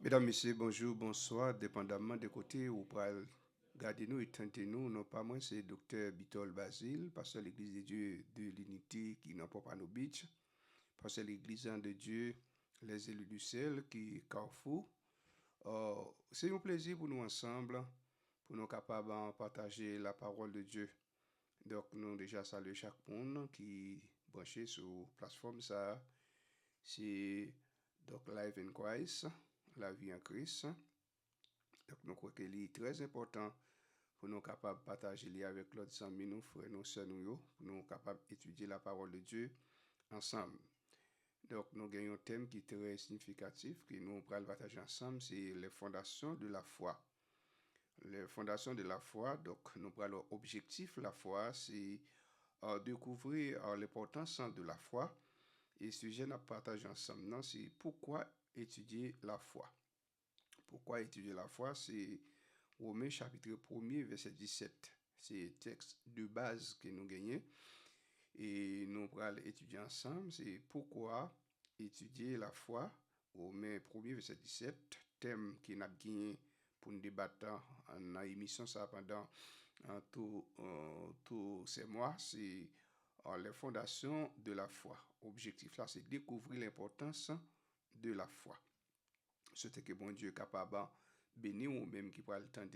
Mesdames, Messieurs, bonjour, bonsoir, dépendamment des côtés où pour garder nous et tenter nous, non pas moi, c'est Docteur Bitol Basile, pasteur de l'Église de Dieu de l'Unité qui n'a pas nos beach, pasteur de l'Église de Dieu, les élus du ciel qui est Carrefour. C'est un plaisir pour nous ensemble, pour nous capables de partager la parole de Dieu. Donc, nous déjà saluer chaque monde qui est branché sur la plateforme ça. C'est donc Live in Christ, la vie en Christ. Donc, nous croyons qu'il est très important pour nous capables de partager avec l'autre amis, nous, frères, nous, sœurs, nous, pour nous capables d'étudier la parole de Dieu ensemble. Donc, nous gagnons un thème qui est très significatif, que nous allons partager ensemble, c'est les fondations de la foi. Les fondations de la foi, donc, nous prenons l'objectif, la foi, c'est découvrir l'importance de la foi. Et ce sujet nous partageons ensemble, c'est pourquoi étudier la foi. Pourquoi étudier la foi, c'est Romains chapitre 1er, verset 17. C'est le texte de base que nous gagnons. Et nous allons étudier ensemble. C'est pourquoi étudier la foi. Romains 1er, verset 17. Thème qui n'a gagné pour nous débattre en émission ça pendant tous ces mois. C'est les fondations de la foi. Objectif là, c'est découvrir l'importance de la foi. C'est que bon Dieu est capable de bénir ou même qui pourra le tendre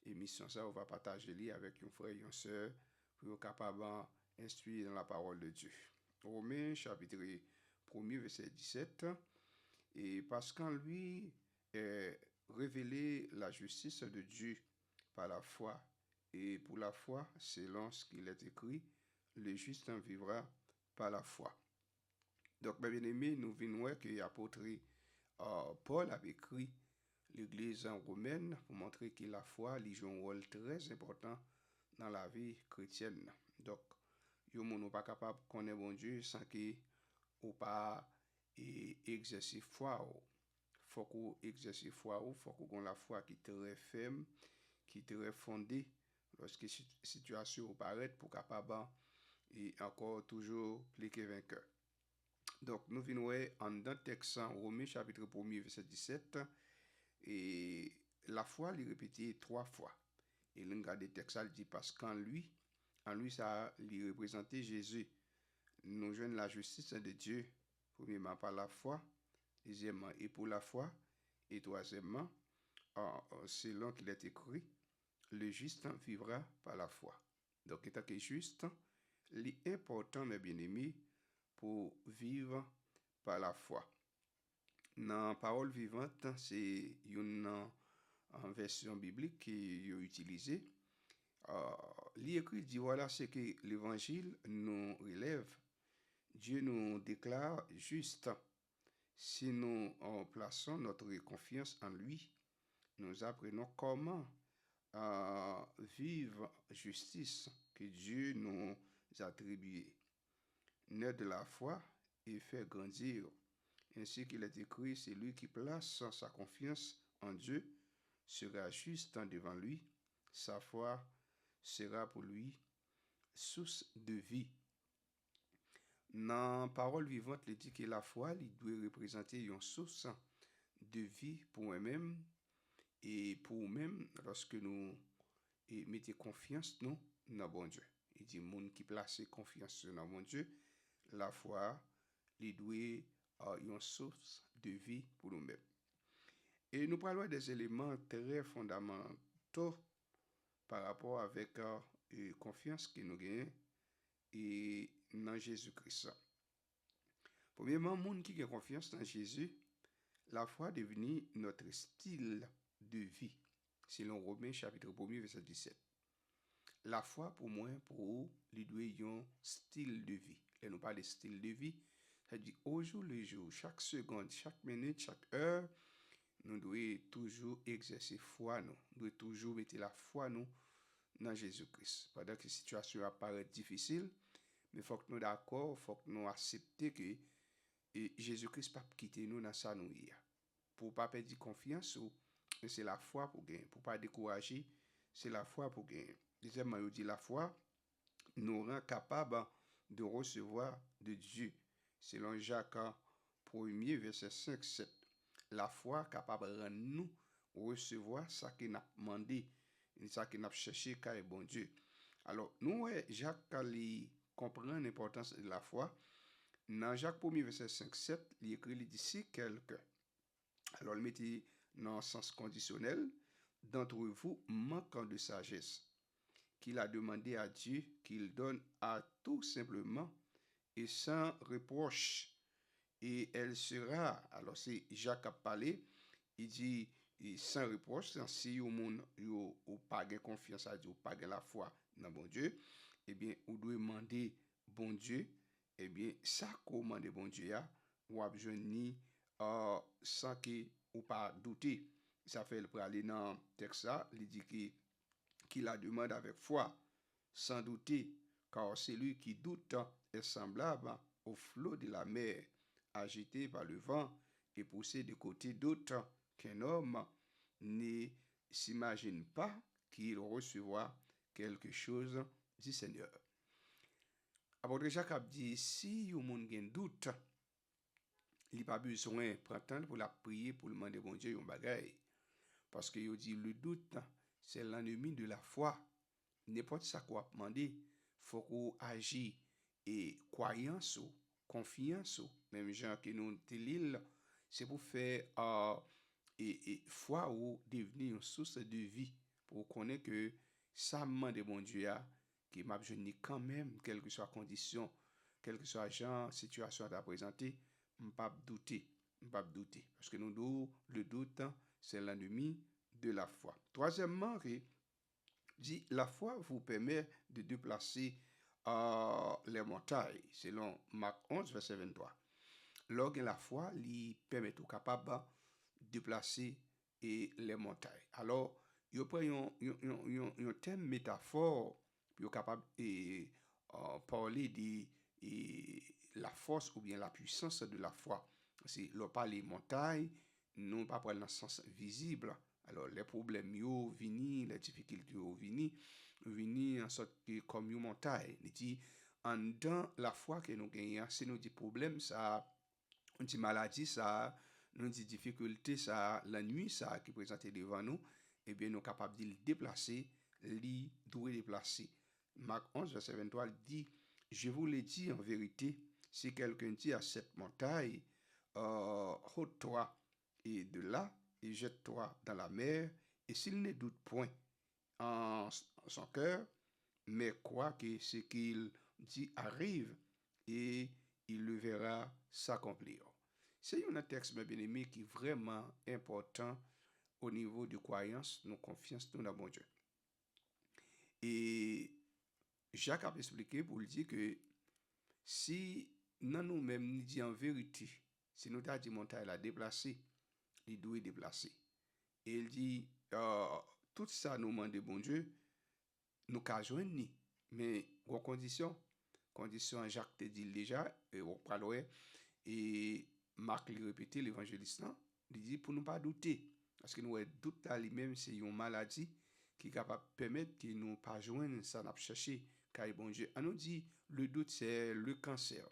émission ça, on va partager avec un frère et une soeur pour être capable d'instruire dans la parole de Dieu. Romains chapitre 1er verset 17. Et parce qu'en lui est révélée la justice de Dieu par la foi. Et pour la foi, selon ce qu'il est écrit, le juste en vivra par la foi. Donc, mes bien-aimés, nous venons que l'apôtre Paul a écrit l'Église romaine pour montrer que la foi joue un rôle très important dans la vie chrétienne. Donc, yo moun ou pas capable de connaître bon Dieu sans que ou pas exercer foi ou. Faut qu'on exerce foi ou, faut qu'on la foi qui est très ferme, qui est très fondée lorsque situation paraît pour capable et encore toujours pliquer vainqueur. Donc, nous venons en dans texte Romains chapitre 1er verset 17 et la foi il répété 3 fois. Et le regard des textes il dit parce qu'en lui ça il représentait Jésus. Nous joignons la justice de Dieu premièrement par la foi, deuxièmement et pour la foi et troisièmement selon qu'il est écrit le juste vivra par la foi. Donc étant que juste, l'important mes bien-aimés pour vivre par la foi. Dans la parole vivante, c'est une version biblique qui est utilisée. L'écrit dit voilà ce que l'évangile nous relève. Dieu nous déclare juste. Si nous plaçons notre confiance en lui, nous apprenons comment vivre justice que Dieu nous a attribuée. Naître de la foi et faire grandir. Ainsi qu'il est écrit, c'est lui qui place sa confiance en Dieu sera juste devant lui. Sa foi sera pour lui source de vie. Dans la parole vivante, il dit que la foi il doit représenter une source de vie pour moi-même et pour nous-mêmes lorsque nous mettons confiance nous, dans bon Dieu. Il dit, monde qui place confiance dans mon Dieu, la foi, il doit une source de vie pour nous-mêmes. Et nous parlons des éléments très fondamentaux par rapport avec confiance que nous gagnons et dans Jésus-Christ. Premièrement, monde qui a confiance dans Jésus, la foi est devenue notre style de vie, selon Romains chapitre 1er verset 17. La foi pour moi, pour vous, il doit y avoir un style de vie. Et nous parlons de style de vie, c'est-à-dire au jour le jour, chaque seconde, chaque minute, chaque heure, nous devons toujours exercer foi, nous devons toujours mettre la foi nous dans Jésus-Christ. Pendant que la situation apparaît difficile, mais il faut que nous d'accord, il faut que nous acceptions que Jésus-Christ ne pas quitter nous dans sa nous. Pour ne pas perdre confiance, c'est la foi pour gagner. Pour ne pas décourager, c'est la foi pour gagner. Deuxièmement, il dit la foi nous rend capable de recevoir de Dieu. Selon Jacques 1er, verset 5-7. la foi capable de rendre nous recevoir ça qui n'a demandé, ça qui n'a cherché car bon Dieu. Alors, nous, Jacques, quand il comprend l'importance de la foi, dans Jacques 1er, verset 5-7, il écrit, il dit, si quelqu'un, alors il mettait dans le sens conditionnel, d'entre vous manquant de sagesse, qu'il a demandé à Dieu qu'il donne à tout simplement et sans reproche, et elle sera, alors c'est Jacques a parlé, il dit, et sans reproche, si vous n'avez pas confiance à Dieu, pas la foi dans bon Dieu, eh bien, vous devez demander bon Dieu, eh bien, ça commande bon Dieu, ou besoin ni sans que ou pas douter. Ça fait le aller dans le texte, il dit qu'il la demande avec foi, sans douter, car celui qui doute est semblable au flot de la mer, agité par le vent et poussé de côté d'autre qu'un homme ne s'imagine pas qu'il recevra quelque chose du Seigneur. Apôtre Jacques a dit, si vous avez un doute, il n'y a pas besoin de prendre temps pour la prier, pour demander bon Dieu un bagage. Parce que il dit, le doute, c'est l'ennemi de la foi. N'importe ça qu'on a demandé, il faut qu'on agisse et croyance ou confiance ou même gens qui nous l'île, c'est pour faire et foi ou devenir une source de vie pour connaître que ça demande de bon Dieu qui m'a besoin quand même quelle que soit la condition, quel que soit genre situation à présenter, pas douter parce que nous le doute c'est l'ennemi de la foi. Troisièmement, dit la foi vous permet de déplacer les montagnes selon Marc 11 verset 23. Lors de la foi, lui permet tout capable de déplacer les montagnes. Alors, il prend un thème métaphore pour capable de parler de la force ou bien la puissance de la foi. Si l'on parle des montagnes, non pas dans le sens visible. Alors, les problèmes yo vini, les difficultés yo vini en sorte que comme une montagne. Il dit, en dans la foi que nous gagnons, si nous dit problème, ça, on dit maladie, ça, nous dit difficulté, ça, la nuit, ça, qui présente devant nous, eh bien, nous sommes capables de le déplacer, li doit déplacer. Marc 11, verset 23, il dit, je vous l'ai dit en vérité, si quelqu'un dit à cette montagne, ôte-toi et de là, et jette-toi dans la mer, et s'il ne doute point en son cœur, mais croit que ce qu'il dit arrive, et il le verra s'accomplir. C'est un texte, mes bien-aimés, qui est vraiment important au niveau de croyance, nos confiance, nous dans bon Dieu. Et Jacques a expliqué pour lui dire que si nous-mêmes nous dit en vérité, si nous avons dit montagne la déplacer, il doit déplacer. Et il dit, tout ça nous demande bon Dieu, nous qu'à joindre, mais en condition Jacques te dit déjà, et on parle, et Marc lui répétait l'évangéliste, il dit pour ne pas douter, parce que nous doute à lui-même, c'est une maladie qui est capable de permettre que nous pas joindre ça n'a cherché, car bon Dieu, on nous dit le doute c'est le cancer.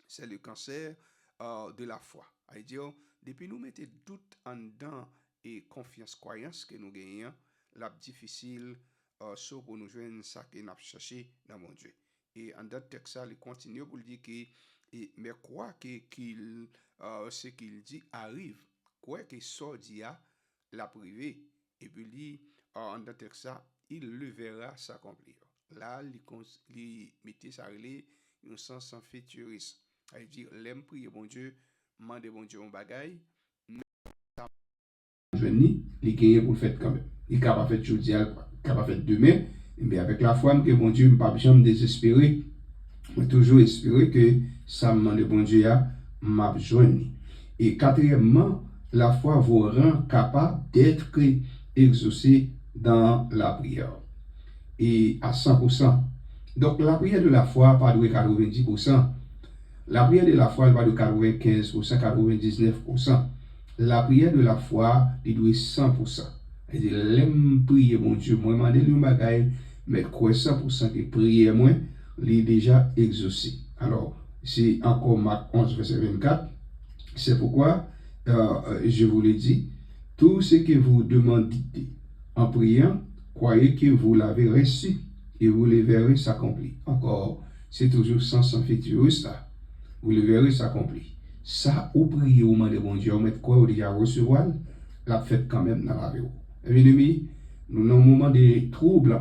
C'est le cancer de la foi. C'est-à-dire, depuis nous mettons doute en dedans et confiance, croyance que nous gagnons, la difficile, sauf pour nous joindre ça que nous avons cherché dans mon Dieu. Et en d'autres textes, il continue pour dire que, mais quoi que ce qu'il dit arrive, quoi que ça dit la privé, et puis lui, en d'autres textes, il le verra s'accomplir. Là, il mettait ça relé un sens en futuriste. C'est-à-dire, l'aime prier bon Dieu, demander bon Dieu un bagaille, venir, il gagne pour le faire quand même. Il est capable de faire aujourd'hui, il est capable de faire demain, mais avec la foi, que bon Dieu ne pas jamais désespérer, mais toujours espérer que ça me demande bon Dieu m'a joindre. Et quatrièmement, la foi vous rend capable d'être exaucé dans la prière. Et à 100%. Donc la prière de la foi, pas de 90%. La prière de la foi, pas de 95%, 99%. La prière de la foi, il doit être 100%. C'est-à-dire, l'aime prier, mon Dieu, moi, demander le bagaille, mais quoi 100% que prier, moi, il est déjà exaucé. Alors, c'est encore Marc 11, verset 24. C'est pourquoi je vous l'ai dit, tout ce que vous demandez en priant, croyez que vous l'avez reçu et vous le verrez s'accomplir. Encore, c'est toujours sans futur ça. Vous le verrez s'accomplir. Ça, ou prier au moment de bon Dieu, mettre quoi, ou déjà recevoir, la fête quand même dans la vie. Bien aimé, nous avons un moment de trouble,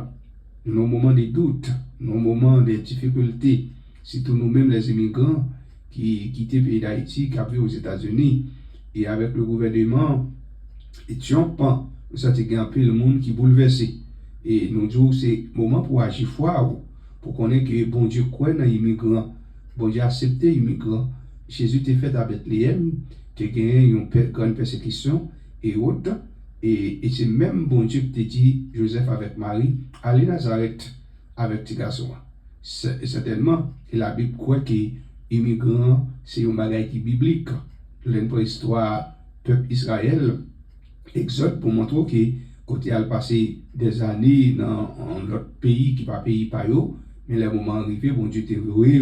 nous avons un moment de doute, nous avons un moment de difficultés. Surtout nous-mêmes, les immigrants qui quittent le pays d'Haïti, qui vivent aux États-Unis, et avec le gouvernement éthiopien, nous avons un peu le monde qui est bouleversé. Et nous disons que c'est le moment pour agir fort, pour connaître que bon Dieu croit dans les immigrants, bon Dieu accepte les immigrants. Jésus était fait à Bethléem, qui a gagné une grande persécution et autres. Et c'est même bon Dieu qui t'a dit, Joseph avec Marie, allez Nazareth avec tes garçons. Certainement, et la Bible croit que immigrants, c'est un bagage qui est biblique. L'histoire peuple Israël, Exode pour montrer que côté a passé des années dans l'autre pays qui pas pays par eux, mais le moment arrivé, bon Dieu t'a voué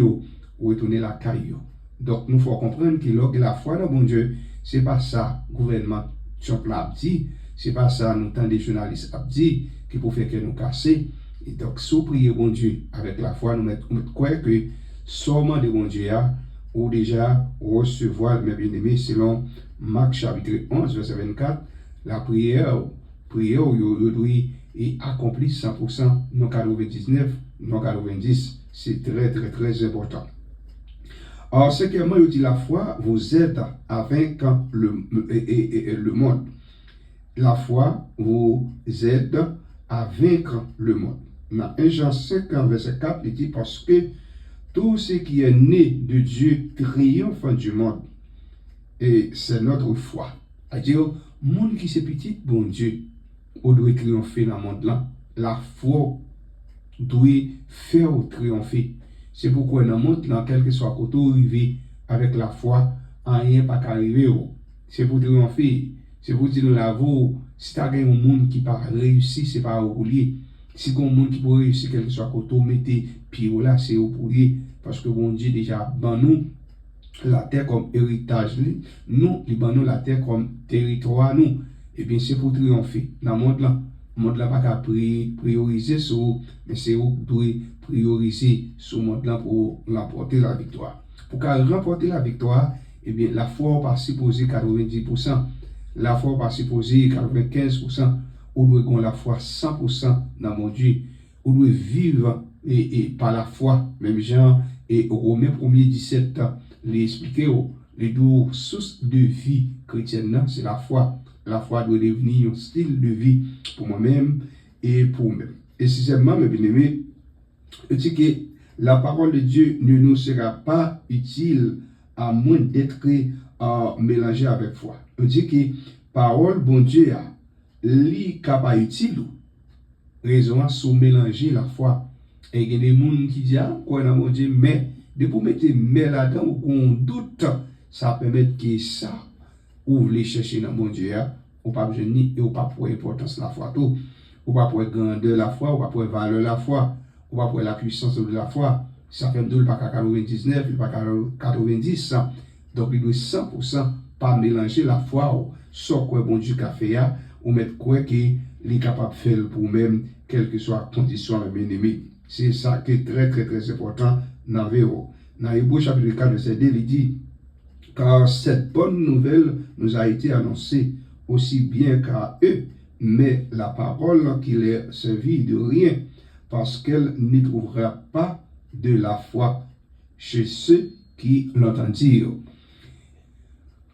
retourner la caille. Donc nous faut comprendre que la foi dans bon Dieu, c'est pas ça gouvernement Trump l'a dit, c'est pas ça nous tant des journalistes a dit qui pour faire que nous casser. Et donc si vous priez bon Dieu avec la foi, nous croyons que seulement de bon Dieu ou déjà recevoir mes bien-aimés selon Marc chapitre 11 verset 24, la prière doit accomplir 100%, non 99, non 90. C'est très très très important. Alors, cinquièmement, il dit la foi vous aide à vaincre le monde. La foi vous aide à vaincre le monde. Dans 1 Jean 5, verset 4, il dit parce que tout ce qui est né de Dieu triomphe du monde. Et c'est notre foi. C'est-à-dire, le monde qui c'est petit, bon Dieu, on doit triompher dans le monde là. La foi doit faire triompher. C'est pourquoi dans le monde, dans quel que soit côté arrivé avec la foi, rien pas qu'arriver. C'est pour triompher. C'est pour dire la voix, si tu as un monde qui pas réussi, c'est pas au lier. Si tu as un monde qui peut réussir, quel que soit côté, mettez pied là, c'est au lier. Parce que bon Dieu déjà, ben nous, la terre comme héritage, nous, nous la terre comme territoire, nous. Et bien c'est pour triompher. Dans le monde là, pas qu'à prioriser sur, mais c'est où doit prioriser sur le monde là pour remporter la victoire. Pour qu'à remporter la victoire, eh bien la foi pas supposé 90%, la foi pas supposé 95%, ou doit avoir la foi 100% dans mon Dieu, ou doit vivre et par la foi, même Jean et Romains 1er 17, les expliquer les deux sources de vie chrétienne, c'est la foi. La foi doit devenir un style de vie pour moi-même et pour moi-même. Et sixièmement, mes bien-aimés, je dis que la parole de Dieu ne nous sera pas utile à moins d'être mélangée avec foi. Je dis que parole, bon Dieu, li capable utile, raison sous mélanger la foi. Et il y a des gens qui disent, quoi, mon Dieu, mais de pour mettre mais là-dedans ou qu'on doute, ça permet que ça ouvre les chercher dans mon Dieu, ou pas besoin ni et ou pas pour importance de la foi tout, ou pas pour grandeur la foi, ou pas pour valeur la foi, ou pas pour la puissance de la foi. Ça fait pas 99, pas 90. Donc il doit 100% pas mélanger la foi, soit quoi bon Dieu qu'a fait ou mettre quoi qu'il est capable de faire pour même, quelle que soit la condition de bien-aimé. C'est ça qui est très très très important dans la vie. Dans Hébreux chapitre 4, verset 2, il dit, car cette bonne nouvelle nous a été annoncée aussi bien qu'à eux, mais la parole qui leur servit de rien, parce qu'elle n'y trouvera pas de la foi chez ceux qui l'entendirent.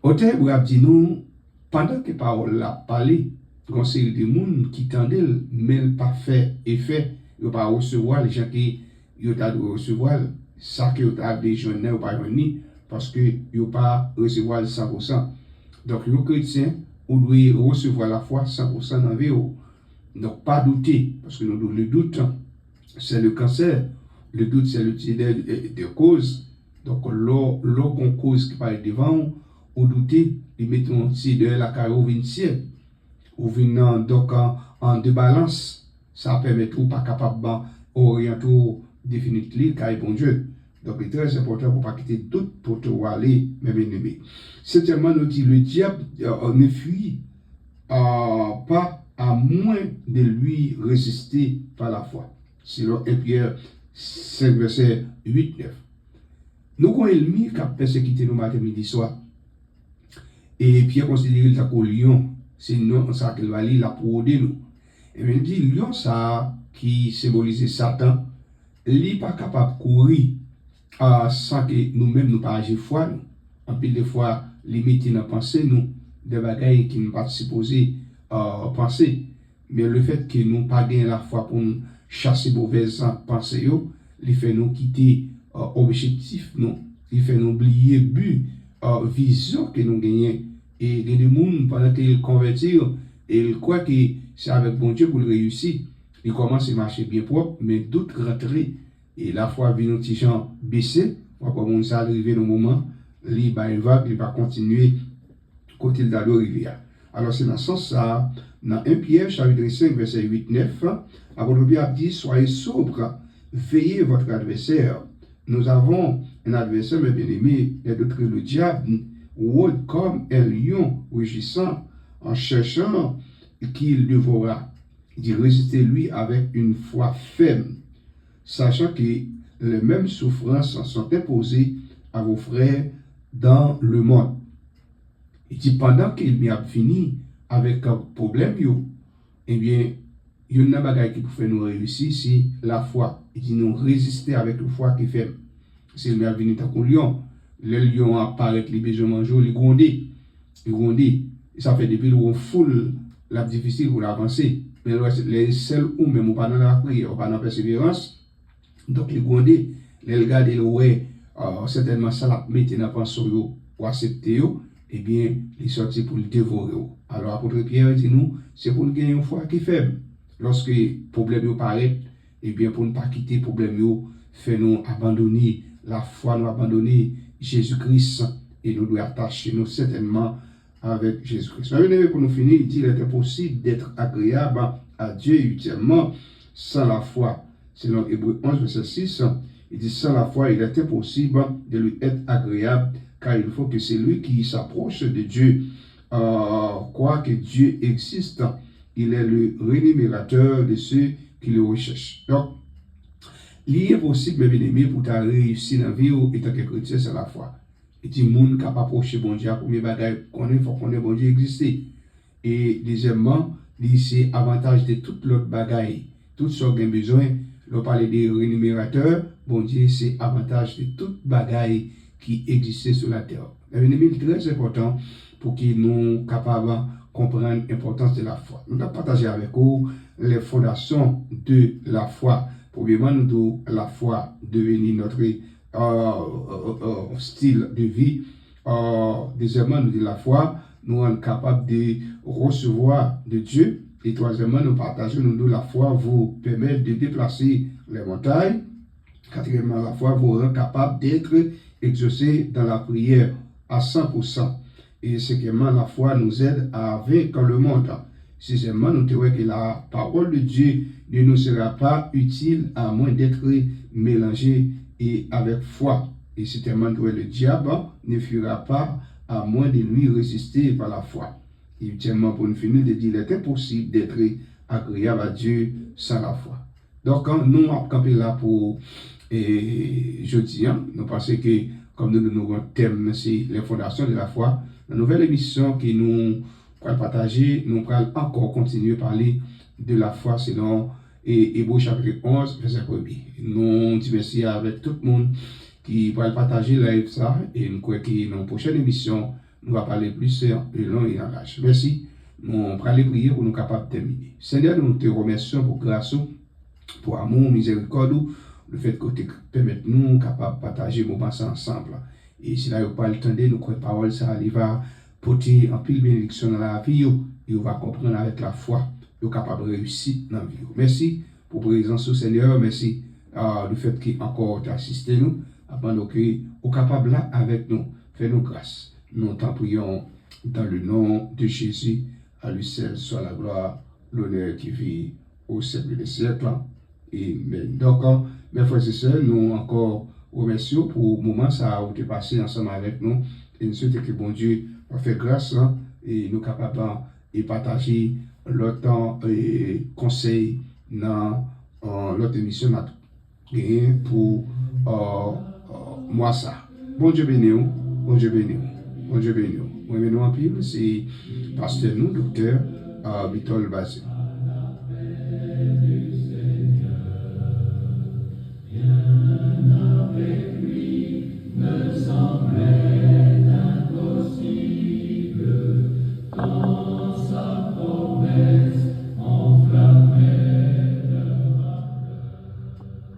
Auteur vous a dit nous, pendant que parole l'a parlé, conseil des gens qui tendaient, mais pas fait effet, ils ne pas recevoir les gens qui ils ont recevoir ça que vous avez des jeunes ou pas venir parce que ils n'ont pas recevoir 100%. Donc les chrétiens, on doit recevoir la foi 100% dans la vie. Donc pas douter, parce que le doute, c'est le cancer. Le doute, c'est le tiers de cause. Donc l'eau qu'on cause qui parle devant, on douter, ils mettent un tiers de la carrière au 20e. Ou venant donc en débalance, ça permet tout pas capable d'orienter définitivement car bon Dieu. Donc, il est très important pour ne pas quitter tout pour te aller, mes bien-aimés. Septièmement, nous dit le diable ne fuit pas à moins de lui résister par la foi. Selon 1 Pierre 5, verset 8-9. Nous avons ennemi qui a persécuté nous matin, midi, soir. Et Pierre considère le comme lion. C'est nous, ça qu'il va lire, la pour nous. Et bien, il dit, lion, ça, qui symbolise Satan, il n'est pas capable de courir sans que nous-mêmes nous pas agir foi. Nous. En pile de fois, limiter dans pensée, nous, des bagailles qui ne pas supposés penser. Mais le fait que nous pas gagné la foi pour nous chasser mauvaises pensées, il fait nous quitter objectif, nous, il fait nous oublier but, vision que nous gagnons. Et il y a des gens, pendant qu'ils convertissent, et ils croient que c'est avec bon Dieu pour le réussir. Il commence à marcher bien propre, mais d'autres rentrent. Et la foi vient nos petits gens baisser. Comme ça arrive au moment, il va continuer côté de la rivière. Alors c'est dans ce sens ça, dans 1 Pierre, chapitre 5, verset 8-9, l'apôtre Pierre dit, soyez sobre, veillez votre adversaire. Nous avons un adversaire, mes bien-aimés, d'autres le diable, rôde comme un lion rugissant en cherchant qu'il dévorera. Il dit, résistez-lui avec une foi ferme, sachant que les mêmes souffrances sont imposées à vos frères dans le monde. Il dit, pendant qu'il a fini avec un problème, eh bien, il y a une bagaille qui peut nous réussir, c'est la foi. Il dit, nous résister avec la foi qui fait. S'il a venu dans le lion, le lion apparaît, les besoins manger, les gronder. Ça fait depuis qu'on foule la difficile pour avancer. Mais les seuls ou même ou pas dans la prière, ou pas dans la persévérance, donc les gronder, les garder, ouais, certainement ça la mettre dans la pensée ou accepter, eh bien, il sortit pour le dévorer. Alors, l'apôtre Pierre dit nous, c'est pour nous gagner une foi qui est faible. Lorsque le problème paraît, eh bien, pour ne pas quitter le problème, fait nous abandonner la foi, nous abandonner Jésus-Christ et nous devons attacher nous certainement avec Jésus-Christ. Mais pour nous finir, il dit qu'il est impossible d'être agréable à Dieu ultimement sans la foi. Selon Hébreux 11, verset 6, il dit sans la foi, il est impossible de lui être agréable car il faut que celui qui s'approche de Dieu croit que Dieu existe. Il est le rémunérateur de ceux qui le recherchent. Donc, il est possible, mes bien-aimés, pour réussir dans la vie et tant que chrétien, c'est la foi. Et tout le monde qui n'a pas approché bon Dieu, pour mes bagages, il faut qu'on ait bon Dieu exister. Et deuxièmement, c'est avantage de toutes l'autre bagages, tout ce qu'on a besoin. On parle des rémunérateurs, bon Dieu, c'est avantage de toutes bagages qui existent sur la terre. C'est très important pour que nous soyons capables de comprendre l'importance de la foi. Nous allons partager avec vous les fondations de la foi. Premièrement, nous devons la foi devenir notre style de vie. Deuxièmement, nous devons la foi nous rendre capables de recevoir de Dieu. Et troisièmement, nous partageons, nous devons la foi vous permettre de déplacer les montagnes. Quatrièmement, la foi vous rend capable d'être exaucé dans la prière à 100%. Et cinquièmement, la foi nous aide à vaincre le monde. Sixièmement, nous trouvons que la parole de Dieu ne nous sera pas utile à moins d'être mélangée et avec foi. Et septièmement, nous trouvons que le diable ne fuira pas à moins de lui résister par la foi. Et huitièmement, pour nous finir, de dire qu'il est impossible d'être agréable à Dieu sans la foi. Donc, quand nous avons campé là pour jeudi, nous pensons que, comme nous avons un thème, c'est les fondations de la foi. La nouvelle émission que nous allons partager, nous allons encore continuer à parler de la foi selon Hébreux chapitre 11, verset 1er. Nous disons merci avec tout le monde qui va partager live ça et nous croyons que dans la prochaine émission, nous allons parler plus de long et en large. Merci. Nous allons les prier pour nous capables de terminer. Seigneur, nous te remercions pour grâce, pour amour, miséricorde, le fait que tu permettes nous capables de partager nos pensées ensemble. Et si là, il n'y a pas le temps de nous croire parole, ça va porter en pile bénédiction dans la vie, et on va comprendre avec la foi, nous capable de réussir dans la vie. Merci pour la présence au Seigneur, merci du fait qu'il encore assisté nous, avant que vous capable là avec nous, fais-nous grâce. Nous t'en prions dans le nom de Jésus, à lui seul soit la gloire, l'honneur qui vit au siècle des siècles. Amen. Donc, mes frères et sœurs, nous encore remercie pour le moment ça a été passé ensemble avec nous. Et nous souhaitons que bon Dieu fait grâce et nous capables de partager l'autre conseil dans l'autre émission pour moi ça. Bon Dieu béni, bon Dieu béni, bon Dieu béni. Moi, nous en pile, c'est pasteur nous, docteur Vitol Bazin.